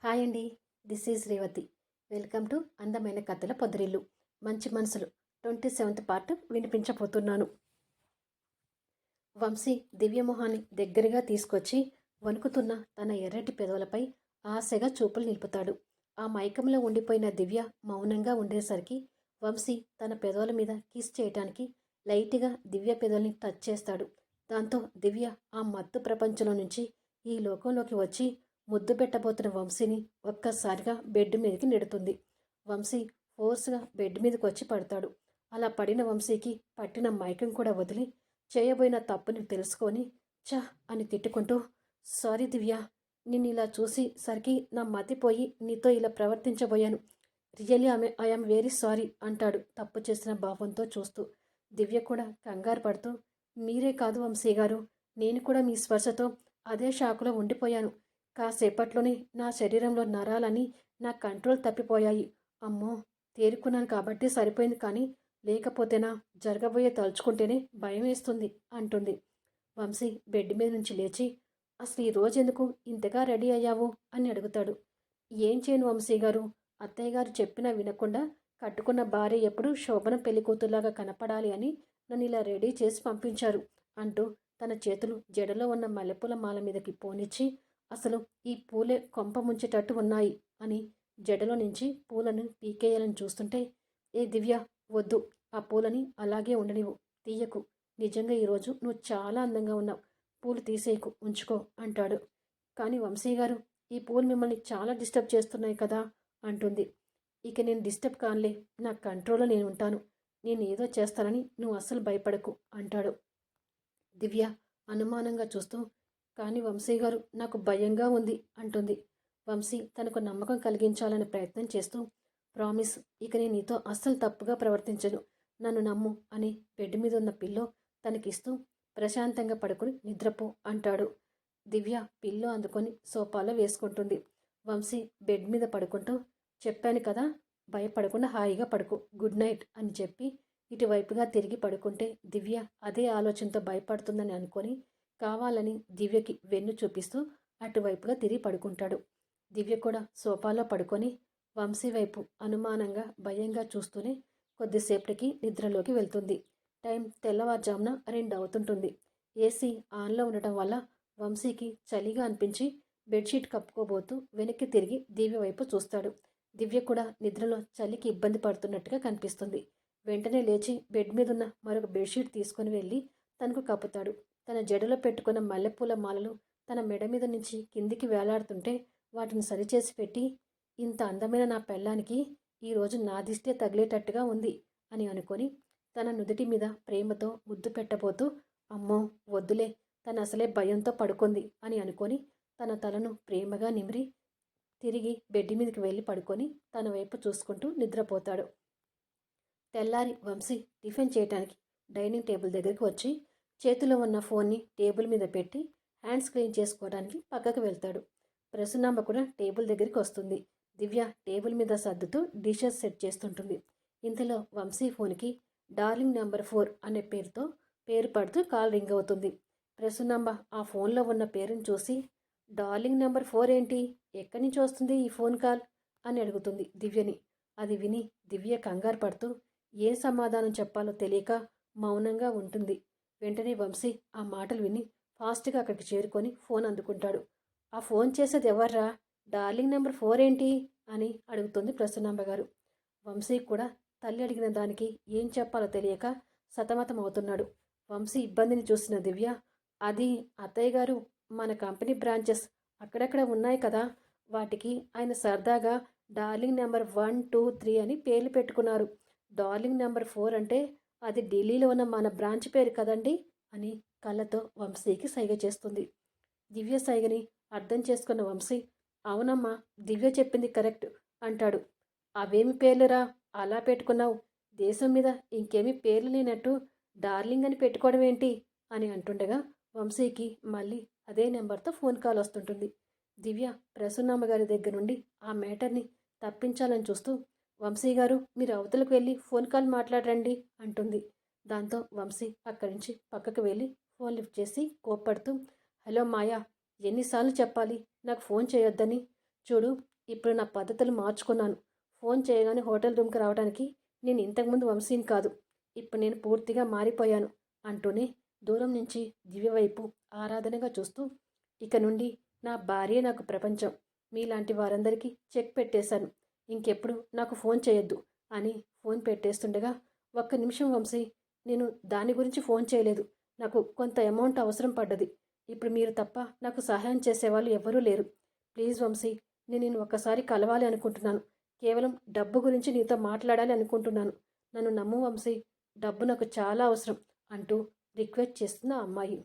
Hi అండి. This is Revathi. Welcome to అందమైన కథల పొదరిల్లు. మంచి మనసులు 27th పార్ట్ వినిపించబోతున్నాను. వంశీ దివ్యమోహాన్ని దగ్గరగా తీసుకొచ్చి వణుకుతున్న తన ఎర్రటి పెదవులపై ఆశగా చూపులు నిలుపుతాడు. ఆ మైకంలో ఉండిపోయిన దివ్య మౌనంగా ఉండేసరికి వంశీ తన పెదవుల మీద కిస్ చేయటానికి లైట్గా దివ్య పెదవుల్ని టచ్ చేస్తాడు. దాంతో దివ్య ఆ మత్తు ప్రపంచంలో నుంచి ఈ లోకంలోకి వచ్చి ముద్దు పెట్టబోతున్న వంశీని ఒక్కసారిగా బెడ్ మీదకి నెడుతుంది. వంశీ ఫోర్స్గా బెడ్ మీదకి వచ్చి పడతాడు. అలా పడిన వంశీకి పట్టిన మైకం కూడా వదిలి చేయబోయిన తప్పుని తెలుసుకొని చ అని తిట్టుకుంటూ, సారీ దివ్య, నిన్ను ఇలా చూసి సరికి నా మతిపోయి నీతో ఇలా ప్రవర్తించబోయాను. రియల్లీ ఐఎమ్ వెరీ సారీ అంటాడు తప్పు చేసిన భావంతో చూస్తూ. దివ్య కూడా కంగారు పడుతూ, మీరే కాదు వంశీ గారు, నేను కూడా మీ స్పర్శతో అదే షాకులో ఉండిపోయాను. కాసేపట్లోనే నా శరీరంలో నరాలని నా కంట్రోల్ తప్పిపోయాయి. అమ్మో, తేరుకున్నాను కాబట్టి సరిపోయింది, కానీ లేకపోతేనా జరగబోయే తలుచుకుంటేనే భయం వేస్తుంది అంటుంది. వంశీ బెడ్ మీద నుంచి లేచి, అసలు ఈ రోజెందుకు ఇంతగా రెడీ అయ్యావు అని అడుగుతాడు. ఏం చేయను వంశీ గారు, అత్తయ్య గారు చెప్పినా వినకుండా కట్టుకున్న భార్య ఎప్పుడు శోభన పెళ్లి కూతురులాగా కనపడాలి అని నన్ను ఇలా రెడీ చేసి పంపించారు అంటూ తన చేతులు జడలో ఉన్న మల్లెపూల మాల మీదకి పోనిచ్చి, అసలు ఈ పూలే కొంప ముంచేటట్టు ఉన్నాయి అని జడలో నుంచి పూలను పీకేయాలని చూస్తుంటే, ఏ దివ్య, వద్దు, ఆ పూలని అలాగే ఉండనివ్వు, తీయకు. నిజంగా ఈరోజు నువ్వు చాలా అందంగా ఉన్నావు, పూలు తీసేయకు, ఉంచుకో అంటాడు. కానీ వంశీ గారు, ఈ పూలు మిమ్మల్ని చాలా డిస్టర్బ్ చేస్తున్నాయి కదా అంటుంది. ఇక నేను డిస్టర్బ్ కానులే, నా కంట్రోల్లో నేను ఉంటాను, నేను ఏదో చేస్తానని నువ్వు అస్సలు భయపడకు అంటాడు. దివ్య అనుమానంగా చూస్తూ, కానీ వంశీ గారు, నాకు భయంగా ఉంది అంటుంది. వంశీ తనకు నమ్మకం కలిగించాలని ప్రయత్నం చేస్తూ, ప్రామిస్, ఇక నేను నీతో అస్సలు తప్పుగా ప్రవర్తించను, నన్ను నమ్ము అని బెడ్ మీద ఉన్న పిల్లో తనకిస్తూ ప్రశాంతంగా పడుకుని నిద్రపో అంటాడు. దివ్య పిల్లో అందుకొని సోఫాలో వేసుకుంటుంది. వంశీ బెడ్ మీద పడుకుంటూ, చెప్పాను కదా, భయపడకుండా హాయిగా పడుకో, గుడ్ నైట్ అని చెప్పి ఇటువైపుగా తిరిగి పడుకుంటే దివ్య అదే ఆలోచనతో భయపడుతుందని అనుకొని కావాలని దివ్యకి వెన్ను చూపిస్తూ అటువైపుగా తిరిగి పడుకుంటాడు. దివ్య కూడా సోఫాలో పడుకొని వంశీ వైపు అనుమానంగా భయంగా చూస్తూనే కొద్దిసేపటికి నిద్రలోకి వెళ్తుంది. టైం తెల్లవారుజామున 2 అవుతుంటుంది. ఏసీ ఆన్లో ఉండటం వల్ల వంశీకి చలిగా అనిపించి బెడ్షీట్ కప్పుకోబోతూ వెనక్కి తిరిగి దివ్య వైపు చూస్తాడు. దివ్య కూడా నిద్రలో చలికి ఇబ్బంది పడుతున్నట్టుగా కనిపిస్తుంది. వెంటనే లేచి బెడ్ మీద ఉన్న మరొక బెడ్షీట్ తీసుకుని వెళ్ళి తనకు కప్పుతాడు. తన జడలో పెట్టుకున్న మల్లెపూల మాలలు తన మెడ మీద నుంచి కిందికి వేలాడుతుంటే వాటిని సరిచేసి పెట్టి, ఇంత అందమైన నా పెళ్ళానికి ఈరోజు నా దిష్టే తగిలేటట్టుగా ఉంది అని అనుకొని తన నుదుటి మీద ప్రేమతో ముద్దు పెట్టబోతూ, అమ్మో వద్దులే, తన అసలే భయంతో పడుకుంది అని అనుకొని తన తలను ప్రేమగా నిమిరి తిరిగి బెడ్ మీదకి వెళ్ళి పడుకొని తన వైపు చూసుకుంటూ నిద్రపోతాడు. తెల్లారి వంశీ టిఫిన్ చేయటానికి డైనింగ్ టేబుల్ దగ్గరికి వచ్చి చేతిలో ఉన్న ఫోన్ని టేబుల్ మీద పెట్టి హ్యాండ్స్ క్లీన్ చేసుకోవడానికి పక్కకు వెళ్తాడు. ప్రసన్నాంబ కూడా టేబుల్ దగ్గరికి వస్తుంది. దివ్య టేబుల్ మీద సర్దుతూ డిషెస్ సెట్ చేస్తుంటుంది. ఇంతలో వంశీ ఫోన్కి డార్లింగ్ నెంబర్ 4 అనే పేరు పడుతూ కాల్ రింగ్ అవుతుంది. ప్రసన్నాంబ ఆ ఫోన్లో ఉన్న పేరుని చూసి, డార్లింగ్ నెంబర్ 4 ఏంటి, ఎక్కడి నుంచి వస్తుంది ఈ ఫోన్ కాల్ అని అడుగుతుంది దివ్యని. అది విని దివ్య కంగారు పడుతూ ఏం సమాధానం చెప్పాలో తెలియక మౌనంగా ఉంటుంది. వెంటనే వంశీ ఆ మాటలు విని ఫాస్ట్గా అక్కడికి చేరుకొని ఫోన్ అందుకుంటాడు. ఆ ఫోన్ చేసేది ఎవర్రా, డార్లింగ్ నెంబర్ 4 ఏంటి అని అడుగుతుంది ప్రసన్నాంబ గారు. వంశీ కూడా తల్లి అడిగిన దానికి ఏం చెప్పాలో తెలియక సతమతం అవుతున్నాడు. వంశీ ఇబ్బందిని చూసిన దివ్య, అది అత్తయ్య గారు, మన కంపెనీ బ్రాంచెస్ అక్కడక్కడ ఉన్నాయి కదా, వాటికి ఆయన సరదాగా డార్లింగ్ నెంబర్ 1, 2, 3 అని పేర్లు పెట్టుకున్నారు. డార్లింగ్ నెంబర్ 4 అంటే అది ఢిల్లీలో ఉన్న మన బ్రాంచ్ పేరు కదండి అని కళ్ళతో వంశీకి సైగ చేస్తుంది. దివ్య సైగని అర్థం చేసుకున్న వంశీ, అవునమ్మా, దివ్య చెప్పింది కరెక్ట్ అంటాడు. అవేమి పేర్లురా అలా పెట్టుకున్నావు, దేశం మీద ఇంకేమీ పేర్లు లేనట్టు డార్లింగ్ అని పెట్టుకోవడం ఏంటి అని అంటుండగా వంశీకి మళ్ళీ అదే నెంబర్తో ఫోన్ కాల్ వస్తుంటుంది. దివ్య ప్రసన్నమ్మ గారి దగ్గర నుండి ఆ మ్యాటర్ని తప్పించాలని చూస్తూ, వంశీ గారు, మీరు అవతలకు వెళ్ళి ఫోన్ కాల్ మాట్లాడరండి అంటుంది. దాంతో వంశీ అక్కడి నుంచి పక్కకు వెళ్ళి ఫోన్ లిఫ్ట్ చేసి కోప్పడుతూ, హలో మాయా, ఎన్నిసార్లు చెప్పాలి నాకు ఫోన్ చేయొద్దని, చూడు, ఇప్పుడు నా పద్ధతులు మార్చుకున్నాను. ఫోన్ చేయగానే హోటల్ రూమ్కి రావడానికి నేను ఇంతకుముందు వంశీని కాదు. ఇప్పుడు నేను పూర్తిగా మారిపోయాను అంటూనే దూరం నుంచి దివ్య వైపు ఆరాధనగా చూస్తూ, ఇక నుండి నా భార్యే నాకు ప్రపంచం. మీలాంటి వారందరికీ చెక్ పెట్టేశాను. ఇంకెప్పుడు నాకు ఫోన్ చేయొద్దు అని ఫోన్ పెట్టేస్తుండగా, ఒక్క నిమిషం వంశీ, నేను దాని గురించి ఫోన్ చేయలేదు. నాకు కొంత అమౌంట్ అవసరం పడ్డది. ఇప్పుడు మీరు తప్ప నాకు సహాయం చేసేవాళ్ళు ఎవ్వరూ లేరు. ప్లీజ్ వంశీ, నేను నిన్ను ఒక్కసారి కలవాలి అనుకుంటున్నాను. కేవలం డబ్బు గురించి నీతో మాట్లాడాలి అనుకుంటున్నాను. నన్ను నమ్ము వంశీ, డబ్బు నాకు చాలా అవసరం అంటూ రిక్వెస్ట్ చేస్తున్న ఆ అమ్మాయి.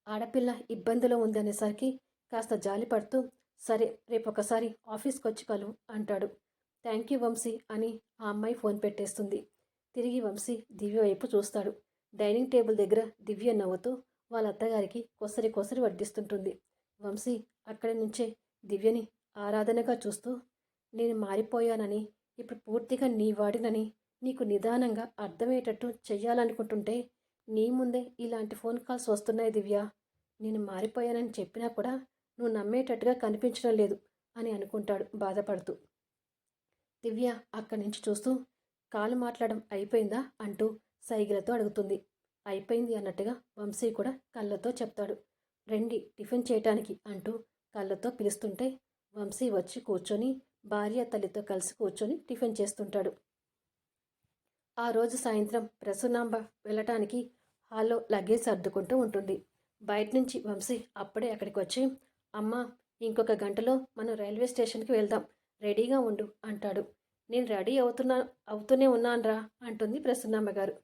ఆడపిల్ల ఇబ్బందిలో ఉందనేసరికి కాస్త జాలిపడుతూ, సరే రేపు ఒకసారి ఆఫీస్కి వచ్చి కలువు అంటాడు. థ్యాంక్ యూ వంశీ అని ఆ అమ్మాయి ఫోన్ పెట్టేస్తుంది. తిరిగి వంశీ దివ్య వైపు చూస్తాడు. డైనింగ్ టేబుల్ దగ్గర దివ్య నవ్వుతూ వాళ్ళ అత్తగారికి కొసరి కొసరి వడ్డిస్తుంటుంది. వంశీ అక్కడి నుంచే దివ్యని ఆరాధనగా చూస్తూ, నేను మారిపోయానని, ఇప్పుడు పూర్తిగా నీ వాడినని నీకు నిదానంగా అర్థమయ్యేటట్టు చెయ్యాలనుకుంటుంటే నీ ముందే ఇలాంటి ఫోన్ కాల్స్ వస్తున్నాయి దివ్య. నేను మారిపోయానని చెప్పినా కూడా నువ్వు నమ్మేటట్టుగా కనిపించడం లేదు అని అనుకుంటాడు బాధపడుతూ. దివ్య అక్కడి నుంచి చూస్తూ, కాలు మాట్లాడడం అయిపోయిందా అంటూ సైగలతో అడుగుతుంది. అయిపోయింది అన్నట్టుగా వంశీ కూడా కళ్ళతో చెప్తాడు. రండి టిఫిన్ చేయటానికి అంటూ కళ్ళతో పిలుస్తుంటే వంశీ వచ్చి కూర్చొని భార్య తల్లితో కలిసి కూర్చొని టిఫిన్ చేస్తుంటాడు. ఆ రోజు సాయంత్రం ప్రసన్నాంబ వెళ్ళటానికి హాల్లో లగేజ్ సర్దుకుంటూ ఉంటుంది. బయట నుంచి వంశీ అప్పుడే అక్కడికి వచ్చి, అమ్మా, ఇంకొక గంటలో మనం రైల్వే స్టేషన్కి వెళ్దాం, రెడీగా ఉండు అంటాడు. నేను రెడీ అవుతూనే ఉన్నాన్రా అంటుంది ప్రసన్నాంబ గారు.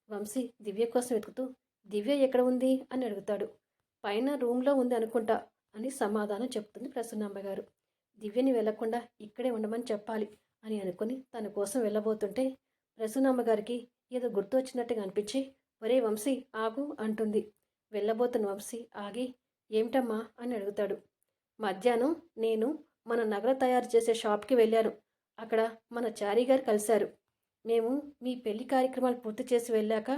వంశీ దివ్య కోసం వెతుకుతూ, దివ్య ఎక్కడ ఉంది అని అడుగుతాడు. పైన రూమ్లో ఉంది అనుకుంటా అని సమాధానం చెప్తుంది ప్రసన్నాంబ గారు. దివ్యని వెళ్లకుండా ఇక్కడే ఉండమని చెప్పాలి అని అనుకుని తన కోసం వెళ్ళబోతుంటే ప్రసన్నాంబ గారికి ఏదో గుర్తు వచ్చినట్టుగా అనిపించి, ఒరే వంశీ ఆగు అంటుంది. వెళ్ళబోతున్న వంశీ ఆగి, ఏమిటమ్మా అని అడుగుతాడు. మధ్యాహ్నం నేను మన నగలు తయారు చేసే షాప్కి వెళ్ళాను. అక్కడ మన చారీ గారు కలిశారు. మేము మీ పెళ్లి కార్యక్రమాలు పూర్తి చేసి వెళ్ళాక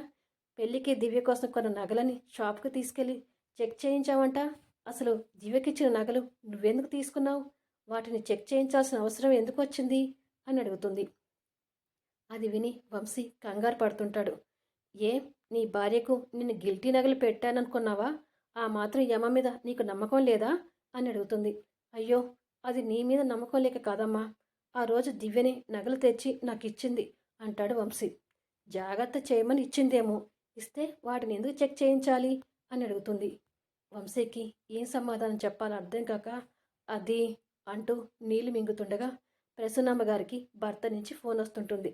పెళ్లికి దివ్య కోసం కొన్న నగలని షాప్కి తీసుకెళ్ళి చెక్ చేయించావంట. అసలు దివ్యకిచ్చిన నగలు నువ్వెందుకు తీసుకున్నావు? వాటిని చెక్ చేయించాల్సిన అవసరం ఎందుకు వచ్చింది అని అడుగుతుంది. అది విని వంశీ కంగారు పడుతుంటాడు. ఏ, నీ భార్యకు నిన్ను గిల్టీ నగలు పెట్టాననుకున్నావా? ఆ మాత్రం యమ మీద నీకు నమ్మకం లేదా అని అడుగుతుంది. అయ్యో, అది నీ మీద నమ్మకం లేక కాదమ్మా. ఆ రోజు దివ్యని నగలు తెచ్చి నాకు ఇచ్చింది అంటాడు వంశీ. జాగ్రత్త చేయమని ఇచ్చిందేమో, ఇస్తే వాటిని ఎందుకు చెక్ చేయించాలి అని అడుగుతుంది. వంశీకి ఏం సమాధానం చెప్పాలో అర్థం కాక అది అంటూ నీళ్లు మింగుతుండగా ప్రసన్నమ్మ గారికి భర్త నుంచి ఫోన్ వస్తుంటుంది.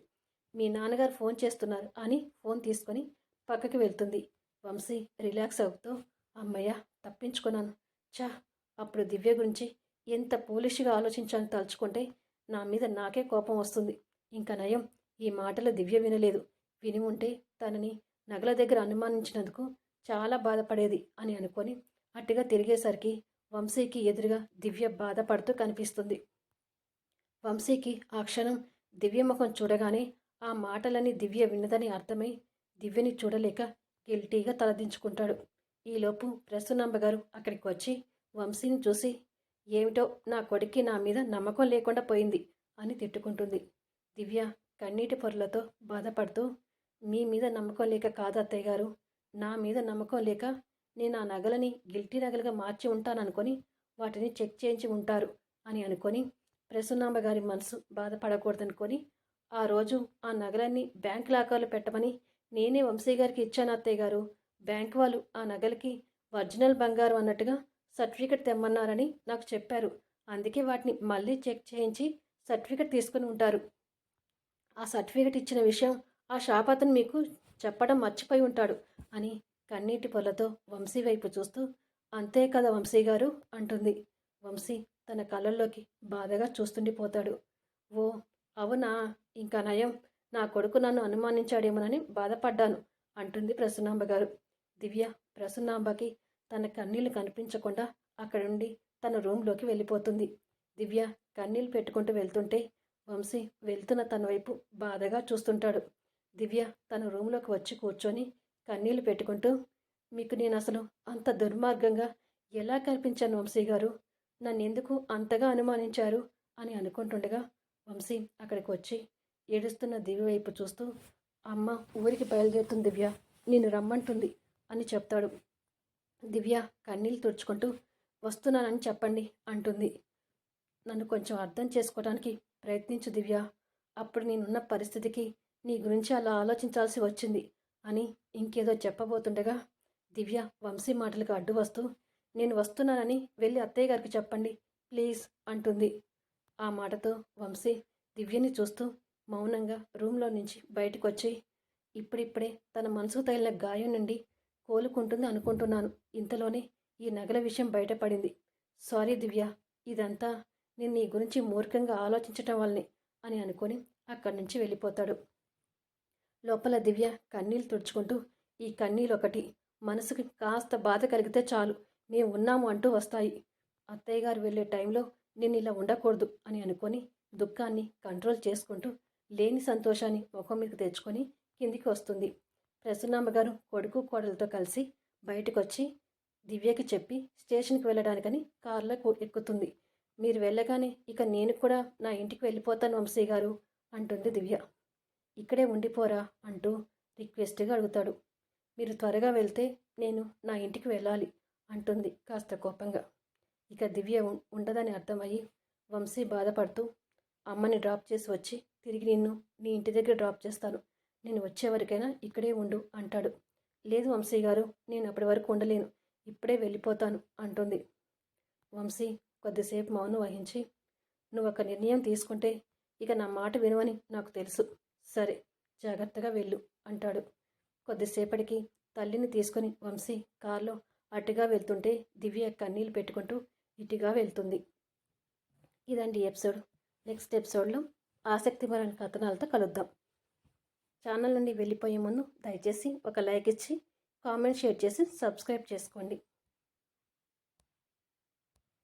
మీ నాన్నగారు ఫోన్ చేస్తున్నారు అని ఫోన్ తీసుకొని పక్కకి వెళ్తుంది. వంశీ రిలాక్స్ అవుతూ, అమ్మయ్య తప్పించుకున్నాను. చా, అప్పుడు దివ్య గురించి ఎంత పోలిష్గా ఆలోచించాలని తలుచుకుంటే నా మీద నాకే కోపం వస్తుంది. ఇంకా నయం, ఈ మాటలు దివ్య వినలేదు. విని ఉంటే తనని నగల దగ్గర అనుమానించినందుకు చాలా బాధపడేది అని అనుకొని అట్టుగా తిరిగేసరికి వంశీకి ఎదురుగా దివ్య బాధపడుతూ కనిపిస్తుంది. వంశీకి ఆ క్షణం దివ్య ముఖం చూడగానే ఆ మాటలని దివ్య విన్నదని అర్థమై దివ్యని చూడలేక గిల్టీగా తలదించుకుంటాడు. ఈలోపు ప్రసన్నాంబ గారు అక్కడికి వచ్చి వంశీని చూసి, ఏమిటో నా కొడుక్కి నా మీద నమ్మకం లేకుండా పోయింది అని తిట్టుకుంటుంది. దివ్య కన్నీటి పొరలతో బాధపడుతూ, మీ మీద నమ్మకం లేక కాదు అత్తయ్య గారు, నా మీద నమ్మకం లేక నేను ఆ నగలని గిల్టీ నగలుగా మార్చి ఉంటాననుకొని వాటిని చెక్ చేయించి ఉంటారు అని అనుకొని ప్రసన్నాంబ గారి మనసు బాధపడకూడదనుకొని ఆ రోజు ఆ నగలన్నీ బ్యాంక్ లాకర్లు పెట్టమని నేనే వంశీ గారికి ఇచ్చాను అత్తయ్య గారు. బ్యాంక్ వాళ్ళు ఆ నగలకి ఒరిజినల్ బంగారం అన్నట్టుగా సర్టిఫికెట్ తెమ్మన్నారని నాకు చెప్పారు. అందుకే వాటిని మళ్ళీ చెక్ చేయించి సర్టిఫికెట్ తీసుకుని ఉంటారు. ఆ సర్టిఫికెట్ ఇచ్చిన విషయం ఆ షాప్ అతను మీకు చెప్పడం మర్చిపోయి ఉంటాడు అని కన్నీటి పొలతో వంశీ వైపు చూస్తూ, అంతే కదా వంశీ గారు అంటుంది. వంశీ తన కళ్ళల్లోకి బాధగా చూస్తుండిపోతాడు. ఓ అవునా, ఇంకా నయం, నా కొడుకు నన్ను అనుమానించాడేమోనని బాధపడ్డాను అంటుంది ప్రసన్నాంబ గారు. దివ్య ప్రసన్నాంబకి తన కన్నీళ్లు కనిపించకుండా అక్కడుండి తన రూమ్లోకి వెళ్ళిపోతుంది. దివ్య కన్నీళ్ళు పెట్టుకుంటూ వెళ్తుంటే వంశీ వెళ్తున్న తన వైపు బాధగా చూస్తుంటాడు. దివ్య తన రూమ్లోకి వచ్చి కూర్చొని కన్నీళ్లు పెట్టుకుంటూ, మీకు నేను అసలు అంత దుర్మార్గంగా ఎలా కనిపించాను వంశీ గారు? నన్నెందుకు అంతగా అనుమానించారు అని అనుకుంటుండగా వంశీ అక్కడికి వచ్చి ఏడుస్తున్న దివ్య వైపు చూస్తూ, అమ్మ ఊరికి బయలుదేరుతుంది దివ్య, నిన్ను రమ్మంటుంది అని చెప్తాడు. దివ్య కన్నీళ్ళు తుడుచుకుంటూ, వస్తున్నానని చెప్పండి అంటుంది. నన్ను కొంచెం అర్థం చేసుకోవడానికి ప్రయత్నించు దివ్య, అప్పుడు నేనున్న పరిస్థితికి నీ గురించి అలా ఆలోచించాల్సి వచ్చింది అని ఇంకేదో చెప్పబోతుండగా దివ్య వంశీ మాటలకు అడ్డు వస్తూ, నేను వస్తున్నానని వెళ్ళి అత్తయ్య గారికి చెప్పండి ప్లీజ్ అంటుంది. ఆ మాటతో వంశీ దివ్యని చూస్తూ మౌనంగా రూమ్లో నుంచి బయటకు వచ్చి, ఇప్పుడిప్పుడే తన మనసుకు తగిలిన గాయం నుండి కోలుకుంటుంది అనుకుంటున్నాను, ఇంతలోనే ఈ నగల విషయం బయటపడింది. సారీ దివ్య, ఇదంతా నేను నీ గురించి మూర్ఖంగా ఆలోచించటం వల్లనే అని అనుకొని అక్కడి నుంచి వెళ్ళిపోతాడు. లోపల దివ్య కన్నీళ్ళు తుడుచుకుంటూ, ఈ కన్నీళ్ళు ఒకటి మనసుకి కాస్త బాధ కలిగితే చాలు మేము ఉన్నాము అంటూ వస్తాయి. అత్తయ్య గారు వెళ్ళే టైంలో నేను ఇలా ఉండకూడదు అని అనుకొని దుఃఖాన్ని కంట్రోల్ చేసుకుంటూ లేని సంతోషాన్ని ముఖం మీకు తెచ్చుకొని కిందికి వస్తుంది. ప్రసన్నమ్మగారు కొడుకు కోడలతో కలిసి బయటకు వచ్చి దివ్యకి చెప్పి స్టేషన్కి వెళ్ళడానికని కారులో ఎక్కుతుంది. మీరు వెళ్ళగానే ఇక నేను కూడా నా ఇంటికి వెళ్ళిపోతాను వంశీ గారు అంటుంది దివ్య. ఇక్కడే ఉండిపోరా అంటూ రిక్వెస్ట్గా అడుగుతాడు. మీరు త్వరగా వెళ్తే నేను నా ఇంటికి వెళ్ళాలి అంటుంది కాస్త కోపంగా. ఇక దివ్య ఉండదని అర్థమయ్యి వంశీ బాధపడుతూ, అమ్మని డ్రాప్ చేసి వచ్చి తిరిగి నిన్ను నీ ఇంటి దగ్గర డ్రాప్ చేస్తాను, నేను వచ్చేవరకైనా ఇక్కడే ఉండు అంటాడు. లేదు వంశీ గారు, నేను అప్పటి వరకు ఉండలేను, ఇప్పుడే వెళ్ళిపోతాను అంటుంది. వంశీ కొద్దిసేపు మౌనం వహించి, నువ్వు ఒక నిర్ణయం తీసుకుంటే ఇక నా మాట వినువని నాకు తెలుసు, సరే జాగ్రత్తగా వెళ్ళు అంటాడు. కొద్దిసేపటికి తల్లిని తీసుకుని వంశీ కారులో అటుగా వెళ్తుంటే దివ్య కన్నీళ్ళు పెట్టుకుంటూ ఇటుగా వెళ్తుంది. ఇదండి ఎపిసోడ్. నెక్స్ట్ ఎపిసోడ్లో ఆసక్తికరమైన కథనాలతో కలుద్దాం. ఛానల్ నుండి వెళ్ళిపోయే ముందు దయచేసి ఒక లైక్ ఇచ్చి కామెంట్ షేర్ చేసి సబ్స్క్రైబ్ చేసుకోండి.